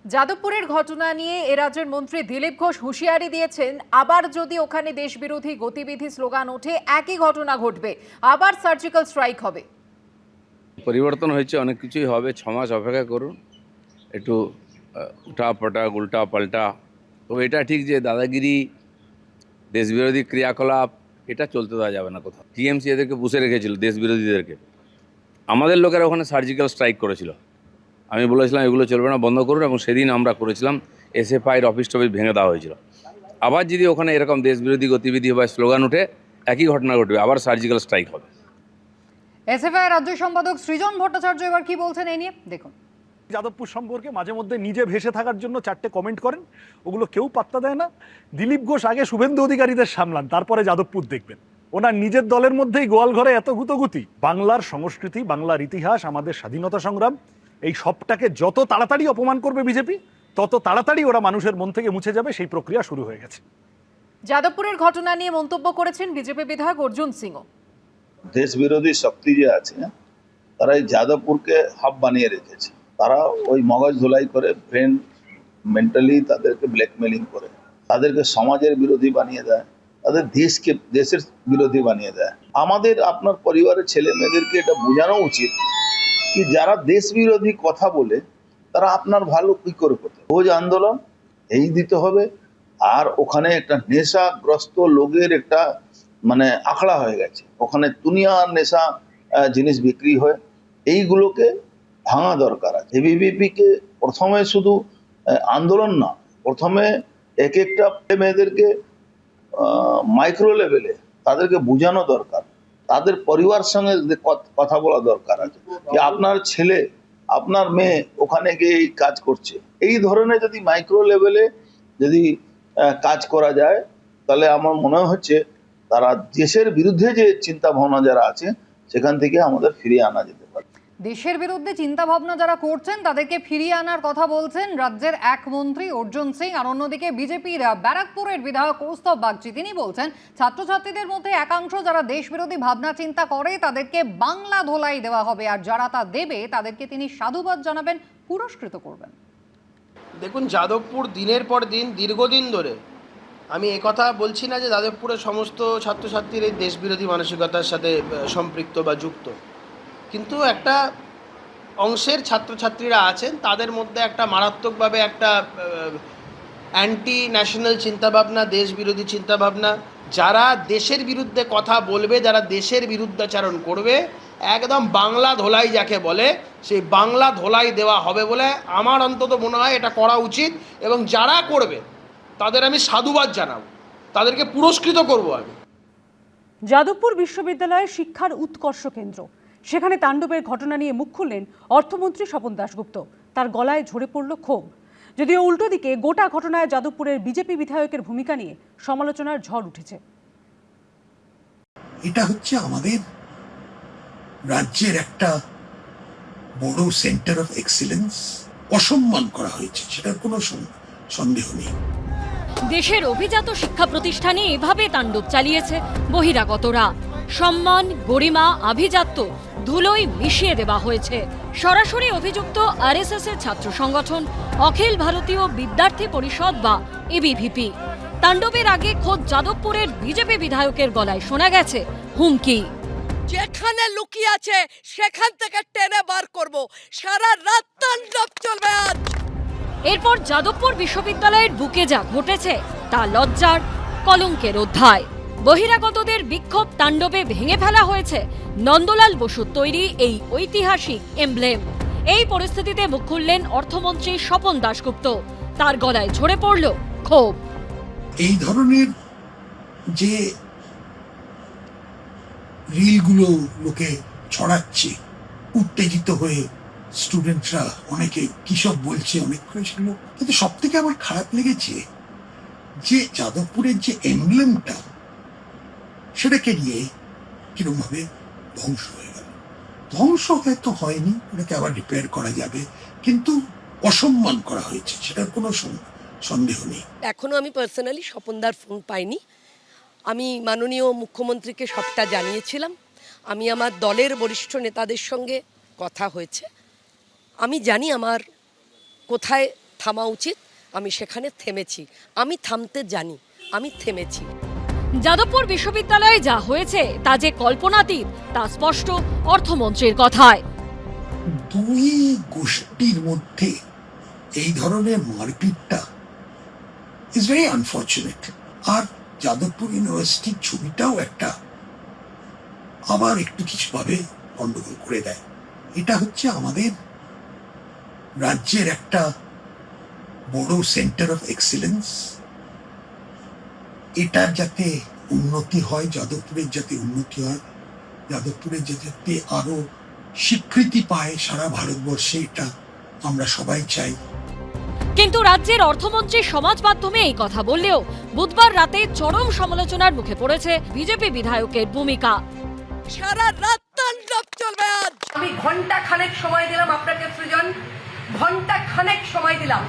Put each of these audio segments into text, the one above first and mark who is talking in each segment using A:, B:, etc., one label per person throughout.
A: যাদবপুরের ঘটনা নিয়ে এ রাজ্যের মন্ত্রী দিলীপ ঘোষ হুঁশিয়ারি দিয়েছেন, আবার যদি ওখানে দেশবিরোধী গতিবিধি স্লোগান ওঠে একই ঘটনা ঘটবে, আবার সার্জিক্যাল স্ট্রাইক হবে।
B: পরিবর্তন হয়েছে, অনেক কিছুই হবে, 6 মাস অপেক্ষা করুন। একটু উল্টা উল্টা পাল্টা। তবে এটা ঠিক যে দাদাগিরি, দেশবিরোধী ক্রিয়াকলাপ এটা চলতে দেওয়া যাবে না কোথাও। টিএমসি এদেরকে পুষে রেখেছিল, দেশবিরোধীদেরকে। আমাদের লোকেরা ওখানে সার্জিক্যাল স্ট্রাইক করেছিল। আমি বলেছিলাম এগুলো চলবে না, বন্ধ করুন, এবং সেদিন আমরা করেছিলাম। এসএফআইয়ের অফিস টফিস ভেঙে দেওয়া হয়েছিল। আবার যদি ওখানে এরকম দেশবিরোধী গতিবিধি বা স্লোগান উঠে একই ঘটনা ঘটবে, আবার সার্জিক্যাল স্ট্রাইক হবে।
A: এসএফআই রাজ্য সম্পাদক সৃজন ভট্টাচার্য এবার কি বলছেন এই নিয়ে দেখুন।
C: যাদবপুর সম্পর্কে মাঝে মধ্যে নিজে ভেসে থাকার জন্য 4টে কমেন্ট করেন, ওগুলো কেউ পাত্তা দেয় না। দিলীপ ঘোষ আগে শুভেন্দু অধিকারীদের সামলান, তারপরে যাদবপুর দেখবেন। ওনার নিজের দলের মধ্যেই গোয়াল ঘরে এত গুতগুতি। বাংলার সংস্কৃতি, বাংলার ইতিহাস, আমাদের স্বাধীনতা সংগ্রাম, এই সবটাকে যত তাড়াতাড়ি অপমান করবে বিজেপি, তত তাড়াতাড়ি ওরা মানুষের মন থেকে মুছে যাবে। সেই প্রক্রিয়া শুরু হয়ে গেছে।
A: যাদবপুরের ঘটনা নিয়ে মন্তব্য করেছেন বিজেপি বিধায়ক অর্জুন সিংও।
D: দেশ বিরোধী শক্তি যে আছে তারা এই যাদবপুরকে হাব বানিয়ে রেখেছে। তারা ওই মগজ ধোলাই করে, ব্রেন মেন্টালি তাদেরকে ব্ল্যাকমেলিং করে, তাদেরকে সমাজের বিরোধী বানিয়ে দেয়, তাদের দেশের বিরোধী বানিয়ে দেয়। আমাদের আপনার পরিবারের ছেলে মেয়েদেরকে এটা বোঝানো উচিত কি যারা দেশ বিরোধী কথা বলে তারা আপনার ভালো কি করে করতে। রোজ আন্দোলন এই দিতে হবে, আর ওখানে একটা নেশাগ্রস্ত লোকের একটা আখড়া হয়ে গেছে। ওখানে দুনিয়ার নেশা জিনিস বিক্রি হয়, এইগুলোকে ভাঙা দরকার আছে। এবিভিপি কে প্রথমে শুধু আন্দোলন না, প্রথমে এক একটা মেয়েদেরকে মাইক্রো লেভেলে তাদেরকে বোঝানো দরকার, তাদের পরিবার সঙ্গে কথা বলা দরকার আছে যে আপনার ছেলে, আপনার মেয়ে ওখানে গিয়ে এই কাজ করছে। এই ধরনের যদি মাইক্রো লেভেলে যদি কাজ করা যায়, তাহলে আমার মনে হচ্ছে তারা দেশের বিরুদ্ধে যে চিন্তা ভাবনা যারা আছে সেখান থেকে আমাদের ফিরিয়ে আনা যেতে পারে।
A: দেশের বিরুদ্ধে চিন্তা ভাবনা যারা করছেন তাদেরকে ফিরিয়ে আনার কথা বলছেন রাজ্যের এক মন্ত্রী অর্জুন সিং। আর অন্যদিকে বিজেপির ব্যারাকপুরের বিধায়ক কৌস্তব বাগচি তিনি বলছেন, ছাত্রছাত্রীদের মধ্যে একাংশ যারা দেশ বিরোধী ভাবনা চিন্তা করে তাদেরকে বাংলা ধোলাই দেওয়া হবে, আর যারা তা দেবে তাদেরকে তিনি সাধুবাদ জানাবেন, পুরস্কৃত করবেন।
E: দেখুন, যাদবপুর দিনের পর দিন, দীর্ঘদিন ধরে আমি কথা বলছি না যে যাদবপুরের সমস্ত ছাত্রছাত্রীর এই দেশবিরোধী মানসিকতার সাথে সম্পৃক্ত বা যুক্ত, কিন্তু একটা অংশের ছাত্রছাত্রীরা আছেন তাদের মধ্যে একটা মারাত্মকভাবে একটা অ্যান্টি ন্যাশনাল চিন্তাভাবনা, দেশ বিরোধী চিন্তাভাবনা। যারা দেশের বিরুদ্ধে কথা বলবে, যারা দেশের বিরুদ্ধাচারণ করবে, একদম বাংলা ধোলাই যাকে বলে, সেই বাংলা ধোলাই দেওয়া হবে বলে আমার অন্তত মনে হয় এটা করা উচিত। এবং যারা করবে তাদের আমি সাধুবাদ জানাবো, তাদেরকে পুরস্কৃত করব আমি।
F: যাদবপুর বিশ্ববিদ্যালয়ের শিক্ষার উৎকর্ষ কেন্দ্র, সেখানে তাণ্ডবের ঘটনা নিয়ে মুখ খুললেন অর্থমন্ত্রী স্বপন দাশগুপ্ত। তার গলায় ঝরে পড়ল ক্ষোভ। যদিও উল্টো দিকে গোটা ঘটনায় যাদবপুরের বিজেপি বিধায়কের ভূমিকা নিয়ে সমালোচনার ঝড় উঠেছে।
G: এটা হচ্ছে আমাদের রাজ্যের একটা বড় সেন্টার অফ এক্সিলেন্স, অসম্মান করা হয়েছে, সেটার কোনো সন্দেহ নেই।
H: দেশের অভিজাত শিক্ষা প্রতিষ্ঠানে এভাবে তাণ্ডব চালিয়েছে বহিরাগতরা। সম্মান, গরিমা, আভিজাত্য ধুলোয় মিশিয়ে দেওয়া হয়েছে। সরাসরি অভিযুক্ত আরএসএস এর ছাত্র সংগঠন অখিল ভারতীয় বিদ্যার্থী পরিষদ বা এবিভিপি। তাণ্ডবের আগে খোদ যাদবপুরের বিজেপি বিধায়কের গলায় শোনা গেছে হুমকি,
I: যেখানে লুকিয়ে আছে সেখান থেকে টেনে বার করব, সারা রাত তাণ্ডব চলবে আজ।
H: এরপর যাদবপুর বিশ্ববিদ্যালয়ের বুকে যা ঘটেছে তা লজ্জার, কলঙ্কের অধ্যায়। বহিরাগতদের বিক্ষোভ তাণ্ডবে ভেঙে ফেলা হয়েছে নন্দলাল বসুর তৈরি এই ঐতিহাসিক এমব্লেম। এই পরিস্থিতিতে মুখ খুললেন অর্থমন্ত্রী স্বপন দাশগুপ্ত। তার গলায় ঝরে পড়ল ক্ষোভ।
G: এই ধরনের যে রিলগুলো লোকে ছড়াচ্ছে, উত্তেজিত হয়ে স্টুডেন্টরা অনেকে কিসব বলছে, অনেক করে সেগুলো, কিন্তু সব থেকে আমার খারাপ লেগেছে যে যাদবপুরের যে এমব্লেমটা সেটাকে নিয়ে কিরকম ভাবে ধ্বংস হয়ে গেল। ধ্বংস হয়তো হয়নি, ওটাকে আবার রিপেয়ার করা যাবে, কিন্তু অসম্মান করা হয়েছে, সেটার কোনো সন্দেহ নেই।
I: এখনো আমি পার্সোনালি স্বপনদার ফোন পাইনি। আমি মাননীয় মুখ্যমন্ত্রীকে সবটা জানিয়েছিলাম। আমি আমার দলের বরিষ্ঠ নেতাদের সঙ্গে কথা হয়েছে। আমি জানি আমার কোথায় থামা উচিত, আমি সেখানে থেমেছি। আমি থামতে জানি, আমি থেমেছি।
H: যাদবপুর বিশ্ববিদ্যালয়ে যা হয়েছে তা যে কল্পনাতীত তা স্পষ্ট অর্থমন্ত্রীর কথায়।
G: দুই গোষ্ঠীর মধ্যে এই ধরনের মারপিটটা ইজ ভেরি আনফর্চুনেট। আর যাদবপুর ইউনিভার্সিটির ছবিটাও একটা আবার একটু কিছুভাবে গন্ডগোল করে দেয়। এটা হচ্ছে আমাদের রাজ্যের একটা বড় সেন্টার অফ এক্সিলেন্স। এটার যাতে উন্নতি হয়, যাদবপুরের যাতে উন্নতি হয়, যাদবপুরের যাতে আরো স্বীকৃতি পায় সারা ভারতবর্ষে, এটা আমরা সবাই চাই।
H: কিন্তু রাজ্যের অর্থমন্ত্রী সমাজ মাধ্যমে এই কথা বললেও বুধবার রাতে চরম সমালোচনার মুখে পড়েছে বিজেপি বিধায়কের ভূমিকা।
I: সারা রাত তাণ্ডব চলবে আজ। আমি ঘন্টা খানেক সময় দিলাম আপনাকে সৃজন, ঘন্টা খানেক সময় দিলাম।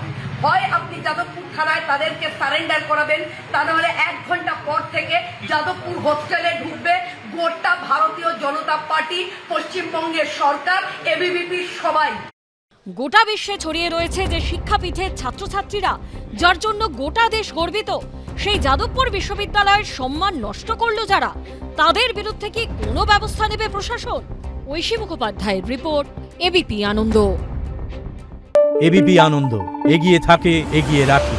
I: হয় আপনি যাদবপুর থানায় তাদেরকে সারেন্ডার করাবেন, তা নাহলে 1 ঘন্টা পর থেকে যাদবপুর হোস্টেলে ঢুকবে গোটা ভারতীয় জনতা পার্টি, পশ্চিমবঙ্গের সরকার, এবিভিপি সবাই।
H: গোটা বিশ্বে ছড়িয়ে রয়েছে যে শিক্ষাপীঠের ছাত্রছাত্রীরা যার জন্য গোটা দেশ গর্বিত, সেই যাদবপুর বিশ্ববিদ্যালয়ের সম্মান নষ্ট করলো যারা, তাদের বিরুদ্ধে কি কোনো ব্যবস্থা নেবে প্রশাসন? ঐশী মুখোপাধ্যায়ের রিপোর্ট, এবিপি আনন্দ।
J: এবিপি আনন্দ, এগিয়ে থাকে, এগিয়ে রাখে।